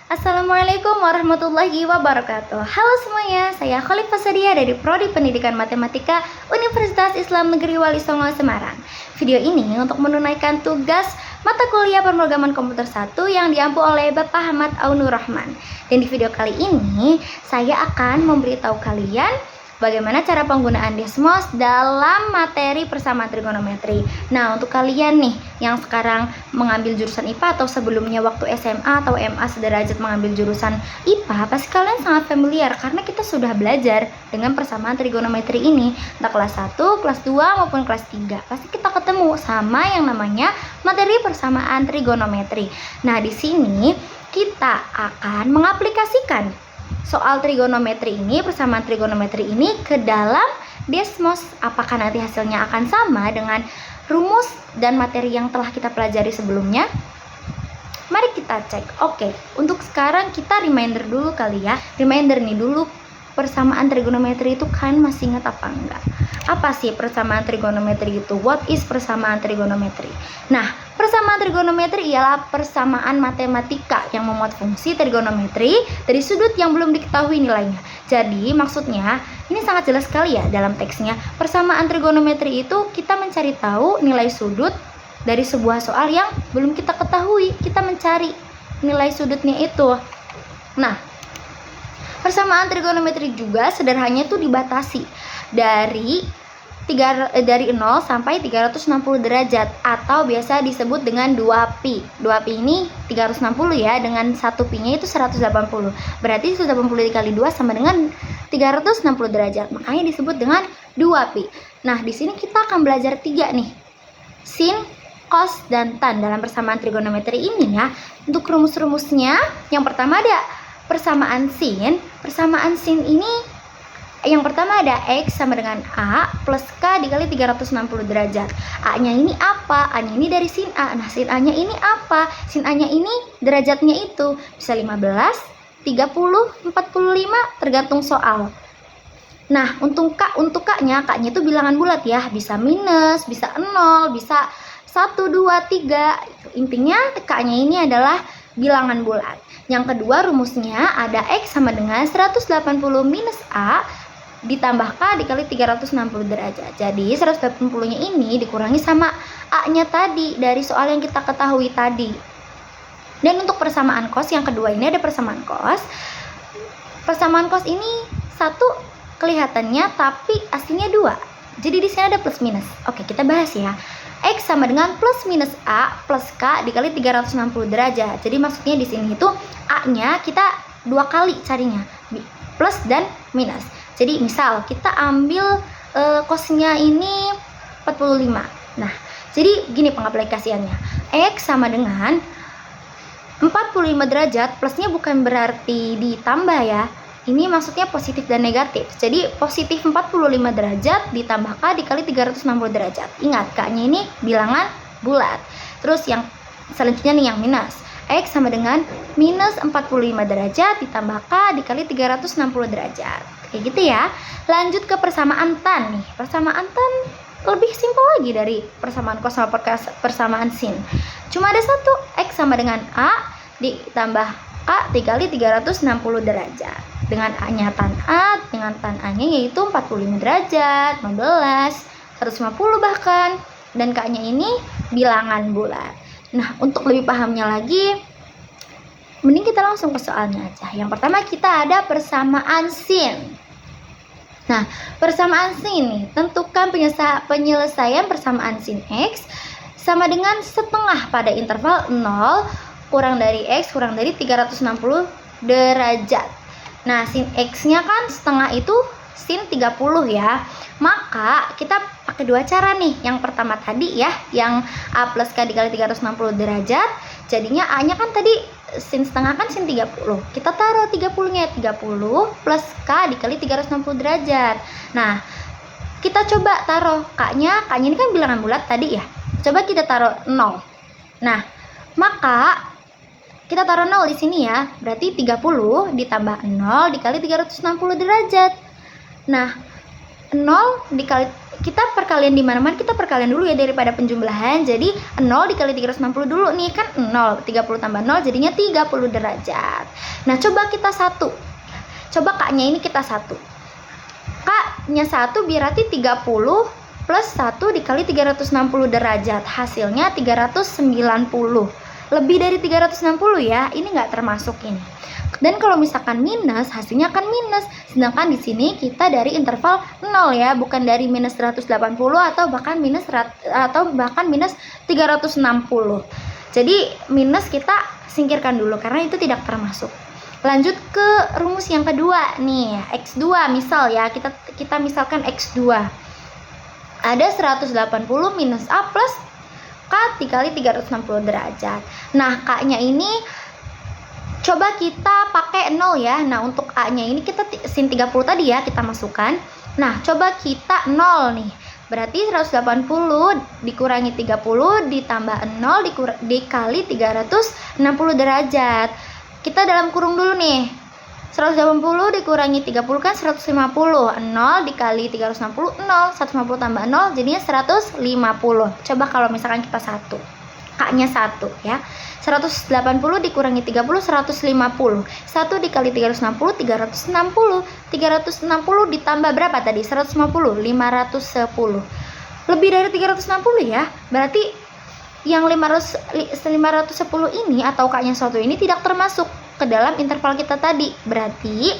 Assalamualaikum warahmatullahi wabarakatuh. Halo semuanya, saya Khalifah Sadia dari Prodi Pendidikan Matematika Universitas Islam Negeri Wali Songo, Semarang. Video ini untuk menunaikan tugas mata kuliah pemrograman komputer 1 yang diampu oleh Bapak Ahmad Aunur Rahman. Dan di video kali ini, saya akan memberitahu kalian bagaimana cara penggunaan Desmos dalam materi persamaan trigonometri. Nah, untuk kalian nih yang sekarang mengambil jurusan IPA atau sebelumnya waktu SMA atau MA sederajat mengambil jurusan IPA, pasti kalian sangat familiar karena kita sudah belajar dengan persamaan trigonometri ini. Entah kelas 1, kelas 2 maupun kelas 3. Pasti kita ketemu sama yang namanya materi persamaan trigonometri. Nah, di sini kita akan mengaplikasikan soal trigonometri ini, persamaan trigonometri ini ke dalam Desmos. Apakah nanti hasilnya akan sama dengan rumus dan materi yang telah kita pelajari sebelumnya? Mari kita cek. Oke, untuk sekarang kita reminder dulu kali ya. Reminder nih dulu, persamaan trigonometri itu kan masih ingat apa enggak? Apa sih persamaan trigonometri itu? What is persamaan trigonometri? Nah, persamaan trigonometri ialah persamaan matematika yang memuat fungsi trigonometri dari sudut yang belum diketahui nilainya. Jadi, maksudnya ini sangat jelas sekali ya dalam teksnya. Persamaan trigonometri itu kita mencari tahu nilai sudut dari sebuah soal yang belum kita ketahui. Kita mencari nilai sudutnya itu. Nah, persamaan trigonometri juga sederhananya itu dibatasi dari 0 sampai 360 derajat atau biasa disebut dengan 2pi. 2pi ini 360 ya, dengan 1pi-nya itu 180. Berarti 180 dikali 2 sama dengan 360 derajat. Makanya disebut dengan 2pi. Nah, di sini kita akan belajar 3 nih. Sin, cos, dan tan dalam persamaan trigonometri ini ya. Untuk rumus-rumusnya, yang pertama ada persamaan sin. Persamaan sin ini yang pertama ada X sama dengan A plus K dikali 360 derajat. A-nya ini apa? A-nya ini dari sin A. Nah, sin A-nya ini apa? Sin A-nya ini derajatnya itu bisa 15, 30, 45 tergantung soal. Nah, untuk K-nya itu bilangan bulat ya. Bisa minus, bisa 0, bisa 1, 2, 3. Intinya K-nya ini adalah bilangan bulat. Yang kedua rumusnya ada X sama dengan 180 minus A ditambah K dikali 360 derajat. Jadi 180-nya ini dikurangi sama A-nya tadi dari soal yang kita ketahui tadi. Dan untuk persamaan cos yang kedua ini ada persamaan cos. Persamaan cos ini satu kelihatannya tapi aslinya 2. Jadi di sini ada plus minus. Oke, kita bahas ya. X sama dengan plus minus A plus K dikali 360 derajat. Jadi maksudnya di sini itu A-nya kita 2 kali carinya, plus dan minus. Jadi misal kita ambil cosnya ini 45. Nah, jadi gini pengaplikasiannya. X sama dengan 45 derajat, plusnya bukan berarti ditambah ya. Ini maksudnya positif dan negatif. Jadi positif 45 derajat ditambah K dikali 360 derajat. Ingat, K-nya ini bilangan bulat. Terus yang selanjutnya nih yang minus. X sama dengan minus 45 derajat ditambah K dikali 360 derajat. Kayak gitu ya. Lanjut ke persamaan tan nih. Persamaan tan lebih simpel lagi dari persamaan cos sama persamaan sin. Cuma ada satu, X sama dengan A ditambah K dikali 360 derajat. Dengan A-nya tan A, dengan tan A-nya yaitu 45 derajat, 15, 150 bahkan. Dan K-nya ini bilangan bulat. Nah, untuk lebih pahamnya lagi, mending kita langsung ke soalnya aja. Yang pertama kita ada persamaan sin. Nah, persamaan sin nih, tentukan penyelesaian persamaan sin X sama dengan setengah pada interval 0 kurang dari X kurang dari 360 derajat. Nah, sin X-nya kan setengah itu sin 30 ya. Maka kita pakai dua cara nih. Yang pertama tadi ya, yang A plus K dikali 360 derajat. Jadinya A-nya kan tadi sin setengah kan sin 30. Kita taruh 30-nya 30 plus K dikali 360 derajat. Nah, kita coba taruh K-nya ini kan bilangan bulat tadi ya. Coba kita taruh 0. Nah, maka kita taruh 0 di sini ya. Berarti 30 ditambah 0 dikali 360 derajat. Nah, 0 dikali kita perkalian di mana-mana, kita perkalian dulu ya daripada penjumlahan. Jadi 0 dikali 360 dulu nih, kan 0, 30 tambah 0 jadinya 30 derajat. Nah, coba kita satu. Coba K-nya ini kita satu. K-nya 1 berarti 30 plus 1 dikali 360 derajat. Hasilnya 390. Lebih dari 360 ya, ini nggak termasuk ini. Dan kalau misalkan minus, hasilnya akan minus. Sedangkan di sini kita dari interval 0 ya, bukan dari minus 180 atau bahkan minus 360. Jadi minus kita singkirkan dulu karena itu tidak termasuk. Lanjut ke rumus yang kedua nih, X2 misal ya, kita misalkan X2. Ada 180 minus A plus K dikali 360 derajat. Nah, K-nya ini coba kita pakai 0 ya. Nah, untuk A-nya ini kita sin 30 tadi ya, kita masukkan. Nah, coba kita 0 nih. Berarti 180 dikurangi 30 ditambah 0 dikali 360 derajat. Kita dalam kurung dulu nih. 180 dikurangi 30 kan 150. 0 dikali 360, 0. 150 tambah 0 jadinya 150. Coba kalau misalkan kita 1. K-nya 1 ya. 180 dikurangi 30, 150. 1 dikali 360, 360. 360 ditambah berapa tadi? 150, 510. Lebih dari 360 ya. Berarti yang 510 ini atau K-nya 1 ini tidak termasuk ke dalam interval kita tadi. Berarti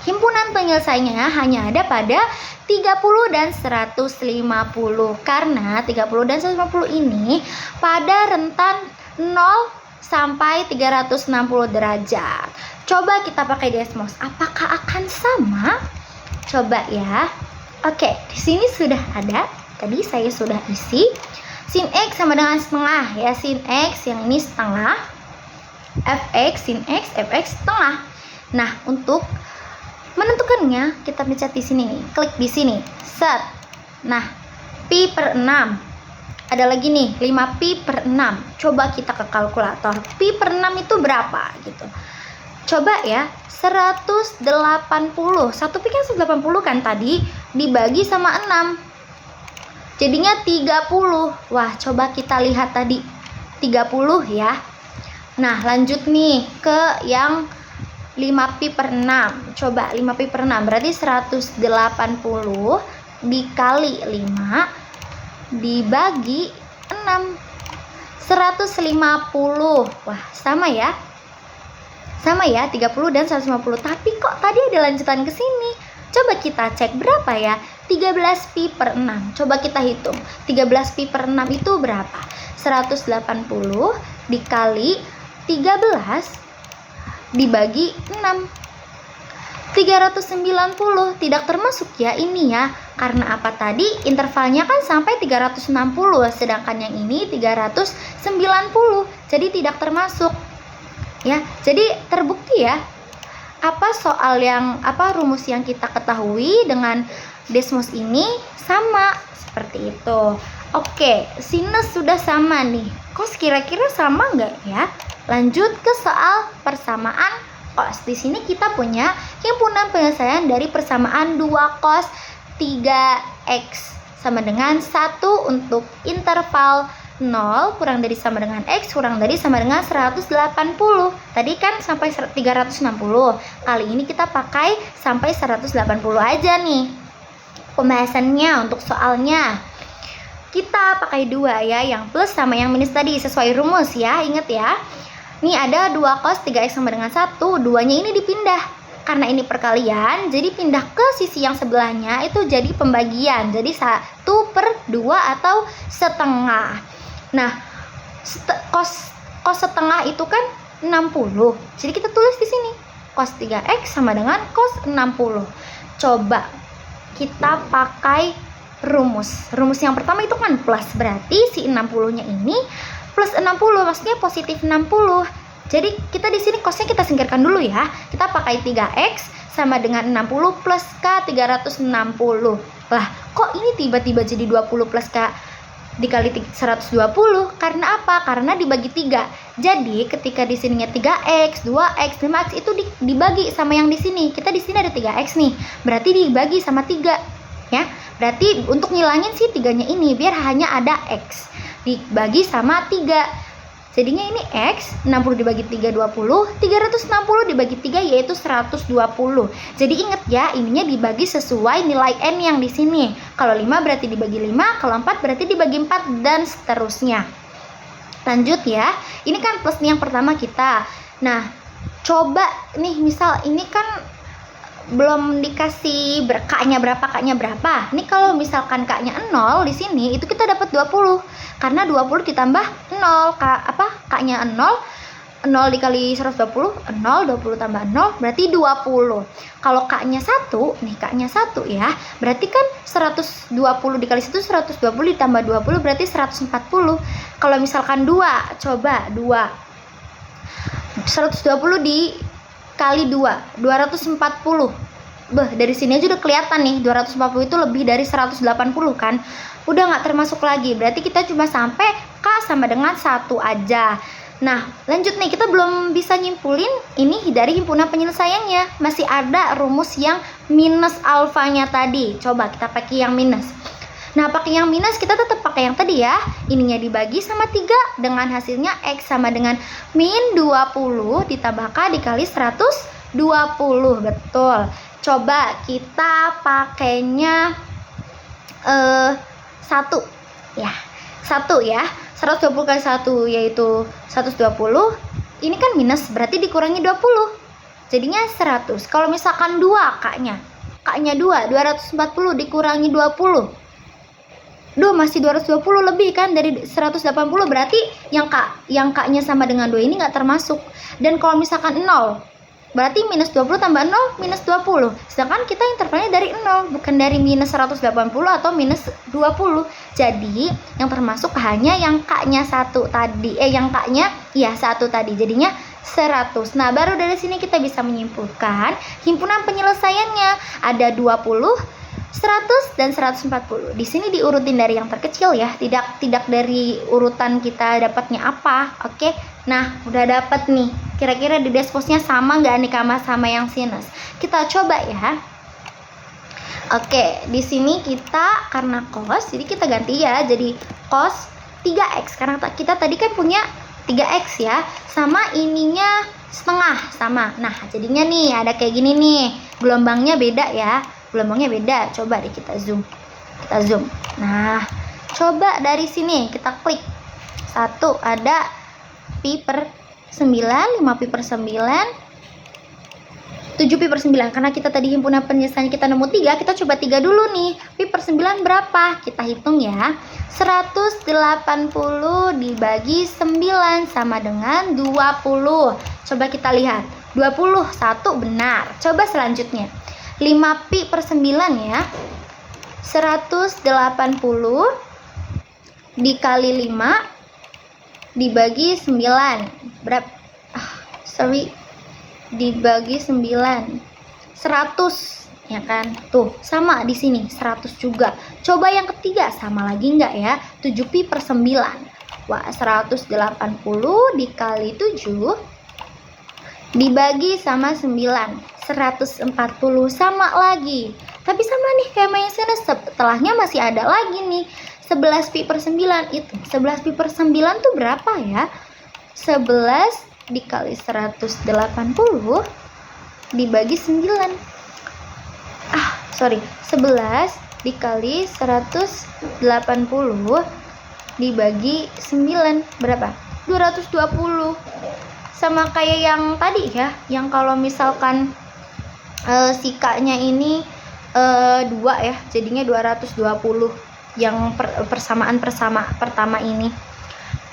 himpunan penyelesaiannya hanya ada pada 30 dan 150. Karena 30 dan 150 ini pada rentan 0 sampai 360 derajat. Coba kita pakai Desmos. Apakah akan sama? Coba ya. Oke, di sini sudah ada. Tadi saya sudah isi. Sin X sama dengan setengah ya. Sin X yang ini setengah. Fx sin X, Fx setengah. Nah, untuk menentukannya kita pencet di sini nih. Klik di sini. Set. Nah, pi per 6. Ada lagi nih 5pi per 6. Coba kita ke kalkulator. Pi per 6 itu berapa gitu. Coba ya, 180. 1 pi kan 180 kan tadi, dibagi sama 6. Jadinya 30. Wah, coba kita lihat tadi 30 ya. Nah, lanjut nih ke yang 5pi per 6. Coba 5pi per 6 berarti 180 dikali 5 dibagi 6, 150. Wah, sama ya. Sama ya, 30 dan 150. Tapi kok tadi ada lanjutan ke sini? Coba kita cek berapa ya? 13pi per 6. Coba kita hitung. 13pi per 6 itu berapa? 180 dikali 13 dibagi 6. 390 tidak termasuk ya ini ya. Karena apa tadi? Intervalnya kan sampai 360, sedangkan yang ini 390. Jadi tidak termasuk. Ya, jadi terbukti ya. Rumus yang kita ketahui dengan Desmos ini sama seperti itu. Oke, sinus sudah sama nih. Cos kira-kira sama nggak ya? Lanjut ke soal persamaan cos. Di sini kita punya himpunan penyelesaian dari persamaan 2 cos 3x sama dengan 1 untuk interval 0 kurang dari sama dengan x kurang dari sama dengan 180. Tadi kan sampai 360. Kali ini kita pakai sampai 180 aja nih. Pembahasannya untuk soalnya. Kita pakai 2 ya, yang plus sama yang minus tadi sesuai rumus ya. Ingat ya. Ini ada 2 cos 3x sama dengan 1. 2-nya ini dipindah. Karena ini perkalian, jadi pindah ke sisi yang sebelahnya itu jadi pembagian. Jadi 1/2 atau setengah. Nah, cos setengah itu kan 60. Jadi kita tulis di sini. Cos 3x sama dengan cos 60. Coba kita pakai rumus. Rumus yang pertama itu kan plus. Berarti si 60-nya ini plus 60, maksudnya positif 60. Jadi kita di sini cosnya kita singkirkan dulu ya. Kita pakai 3x sama dengan 60 plus K 360. Lah, kok ini tiba-tiba jadi 20 plus K dikali 120? Karena apa? Karena dibagi 3. Jadi ketika di sininya 3x, 2x, 5x itu dibagi sama yang di sini. Kita di sini ada 3x nih. Berarti dibagi sama 3. ya. Berarti untuk ngilangin si 3-nya ini biar hanya ada X dibagi sama 3. Jadinya ini X, 60 dibagi 3, 20, 360 dibagi 3 yaitu 120. Jadi inget ya, ininya dibagi sesuai nilai N yang di sini. Kalau 5 berarti dibagi 5, kalau 4 berarti dibagi 4, dan seterusnya. Lanjut ya, ini kan plus nih yang pertama kita. Nah, coba nih misal ini kan belum dikasih K-nya berapa. Ini kalau misalkan K-nya 0 di sini itu kita dapat 20. Karena 20 ditambah 0, K-nya 0, 0 dikali 120, 0, 20 tambah 0 berarti 20. Kalau K-nya 1, nih K-nya 1 ya, berarti kan 120 dikali 1 120 ditambah 20 berarti 140. Kalau misalkan 2, coba 2. 120 dikali 2, 240. Dari sini aja udah kelihatan nih, 240 itu lebih dari 180 kan. Udah nggak termasuk lagi, berarti kita cuma sampai K sama dengan 1 aja. Nah, lanjut nih, kita belum bisa nyimpulin ini dari himpunan penyelesaiannya. Masih ada rumus yang minus alfanya tadi. Coba kita pakai yang minus. Nah, pakai yang minus kita tetap pakai yang tadi ya. Ininya dibagi sama 3 dengan hasilnya X sama dengan min 20 ditambah K dikali 120. Betul. Coba kita pakainya 1 ya. 1 ya. 120 kali 1 yaitu 120. Ini kan minus berarti dikurangi 20. Jadinya 100. Kalau misalkan 2 K-nya 2, 240 dikurangi 20. Masih 220 lebih kan dari 180, berarti yang K-nya sama dengan 2 ini nggak termasuk. Dan kalau misalkan 0, berarti minus 20 tambah 0, minus 20. Sedangkan kita intervalnya dari 0, bukan dari minus 180 atau minus 20. Jadi, yang termasuk hanya yang K-nya 1 tadi. Yang K-nya, 1 tadi. Jadinya 100. Nah, baru dari sini kita bisa menyimpulkan himpunan penyelesaiannya. Ada 20, 100, dan 140. Di sini diurutin dari yang terkecil ya, tidak dari urutan kita dapatnya apa. Oke. Nah, udah dapat nih. Kira-kira di desposnya sama nggak nih sama yang sinus? Kita coba ya. Oke, di sini kita karena cos, jadi kita ganti ya jadi cos 3x. Karena kita tadi kan punya 3x ya. Sama ininya setengah sama. Nah, jadinya nih ada kayak gini nih. Gelombangnya beda ya. Gelombangnya beda. Coba deh kita zoom. Nah, coba dari sini kita klik. 1 ada pi per 9, 5 pi per 9, 7 pi per 9. Karena kita tadi himpunan penyelesaian kita nemu 3, kita coba 3 dulu nih. Pi per 9 berapa? Kita hitung ya. 180 dibagi 9 sama dengan 20. Coba kita lihat. 21 benar. Coba selanjutnya. 5 pi per 9 ya. 180 dikali 5 dibagi 9 berapa? Dibagi 9 100 ya kan. Tuh, sama di sini 100 juga. Coba yang ketiga, sama lagi enggak ya? 7 pi per 9. Wah, 180 dikali 7 dibagi sama 9 140 sama lagi. Tapi sama nih kayak main sinus, setelahnya masih ada lagi nih. 11 pi per 9 itu. 11 pi per 9 tuh berapa ya? 11 dikali 180 dibagi 9. 11 dikali 180 dibagi 9 berapa? 220. Sama kayak yang tadi ya, yang kalau misalkan sikanya ini 2 ya, jadinya 220 yang persamaan pertama ini.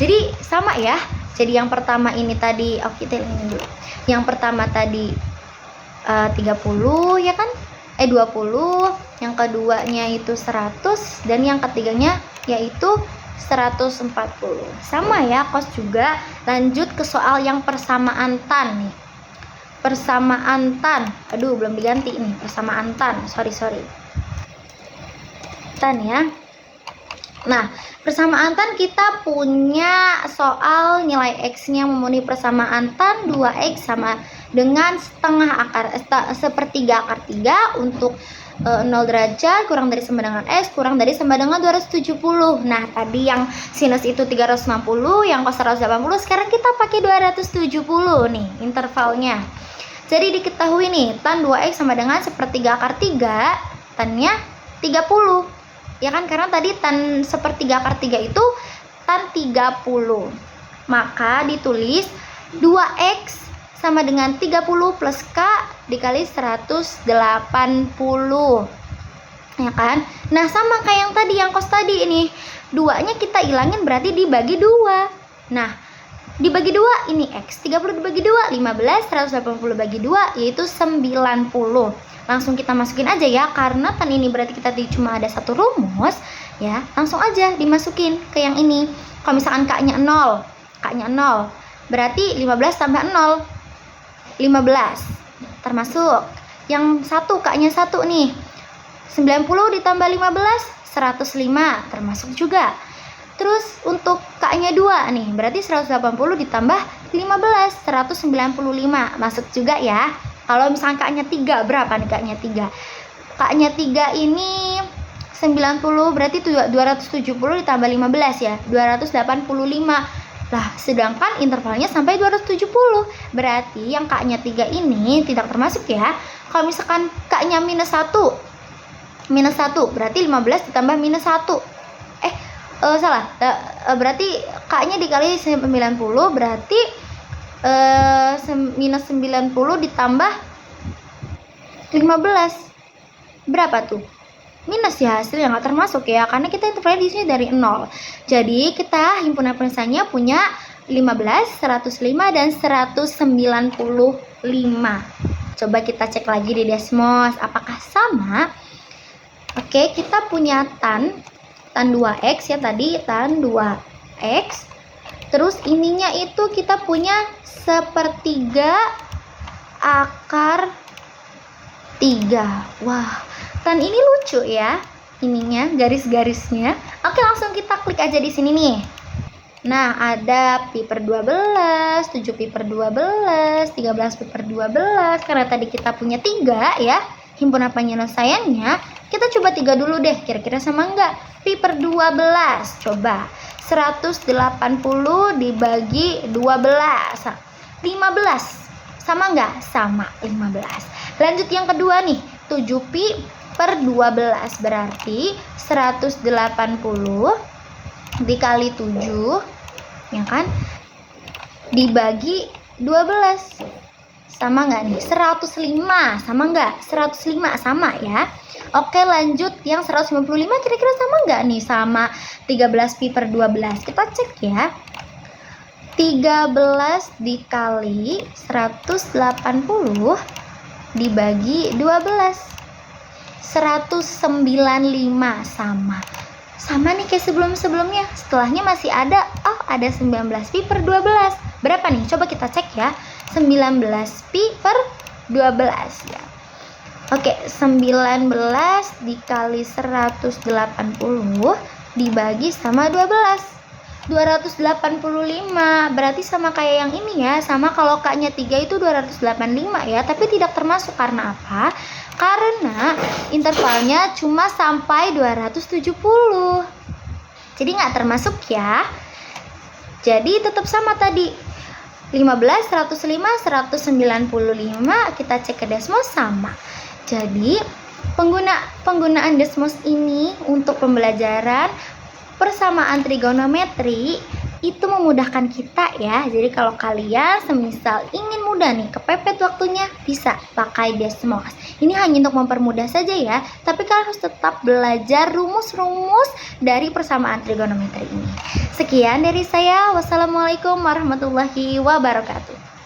Jadi sama ya. Jadi yang pertama ini tadi, kita ini dulu. Yang pertama tadi 30 ya kan? 20, yang keduanya itu 100, dan yang ketiganya yaitu 140. Sama ya, cos juga. Lanjut ke soal yang persamaan tan nih. Persamaan tan. Aduh, belum diganti nih. Persamaan tan. Sorry. Tan ya. Nah, persamaan tan kita punya soal nilai X-nya memenuhi persamaan tan 2X sama dengan sepertiga akar 3 untuk 0 derajat kurang dari sama dengan X kurang dari sama dengan 270. Nah, tadi yang sinus itu 360, yang cos 180, sekarang kita pakai 270 nih intervalnya. Jadi diketahui nih, tan 2X sama dengan sepertiga akar 3, tannya 30. Ya kan, karena tadi tan sepertiga akar 3 itu tan 30. Maka ditulis 2X sama dengan 30 plus K dikali 180. Ya kan? Nah, sama kayak yang tadi, yang cos tadi ini. 2-nya kita ilangin berarti dibagi 2. Nah, dibagi 2 ini X. 30 dibagi 2, 15. 180 bagi 2 yaitu 90. Langsung kita masukin aja ya, karena tan ini berarti kita cuma ada satu rumus ya, langsung aja dimasukin ke yang ini. Kalau misalkan K-nya 0, berarti 15 tambah 0, 15. Termasuk yang satu, K-nya 1 nih, 90 ditambah 15, 105, termasuk juga. Terus untuk K-nya 2 nih, berarti 180 ditambah 15, 195, masuk juga ya. Kalau misalkan K-nya 3, berapa nih K-nya 3? K-nya 3 ini 90, berarti 270 ditambah 15 ya, 285. Lah, sedangkan intervalnya sampai 270. Berarti yang K-nya 3 ini tidak termasuk ya. Kalau misalkan K-nya minus 1, berarti 15 ditambah minus 1. Salah. Berarti K-nya dikali 90, berarti minus 90 ditambah 15, berapa tuh? Minus ya, hasilnya nggak termasuk ya, karena kita intervalnya di sini dari 0. Jadi kita himpunan penulisannya punya 15, 105 dan 195. Coba kita cek lagi di Desmos apakah sama. Oke, kita punya tan 2X ya, tadi tan 2X. Terus ininya itu kita punya sepertiga akar 3. Wah, tan ini lucu ya, ininya garis-garisnya. Oke, langsung kita klik aja di sini nih. Nah, ada pi per 12, 7 pi per 12, 13 pi per 12. Karena tadi kita punya 3 ya, himpunan penyelesaiannya. Kita coba 3 dulu deh, kira-kira sama enggak? Pi per 12, coba 180 dibagi 12, 15. Sama enggak? Sama, 15. Lanjut yang kedua nih, 7 pi per 12, berarti 180 dikali 7, ya kan, dibagi 12. Sama enggak nih? 105. Sama enggak? 105 sama ya. Oke, lanjut yang 195, kira-kira sama enggak nih sama 13 pi per 12? Kita cek ya. 13 dikali 180 dibagi 12, 195. Sama nih kayak sebelum-sebelumnya. Setelahnya masih ada, ada 19 pi per 12. Berapa nih? Coba kita cek ya. 19 pi per 12 ya. Oke, 19 dikali 180 dibagi sama 12, 285. Berarti sama kayak yang ini ya. Sama kalau K-nya 3 itu 285 ya. Tapi tidak termasuk karena apa? Karena intervalnya cuma sampai 270. Jadi nggak termasuk ya. Jadi tetap sama tadi. 15, 105, 195. Kita cek ke Desmos sama. Jadi penggunaan Desmos ini untuk pembelajaran persamaan trigonometri itu memudahkan kita ya. Jadi kalau kalian semisal ingin mudah nih kepepet waktunya, bisa pakai Desmos. Ini hanya untuk mempermudah saja ya, tapi kalian harus tetap belajar rumus-rumus dari persamaan trigonometri ini. Sekian dari saya. Wassalamualaikum warahmatullahi wabarakatuh.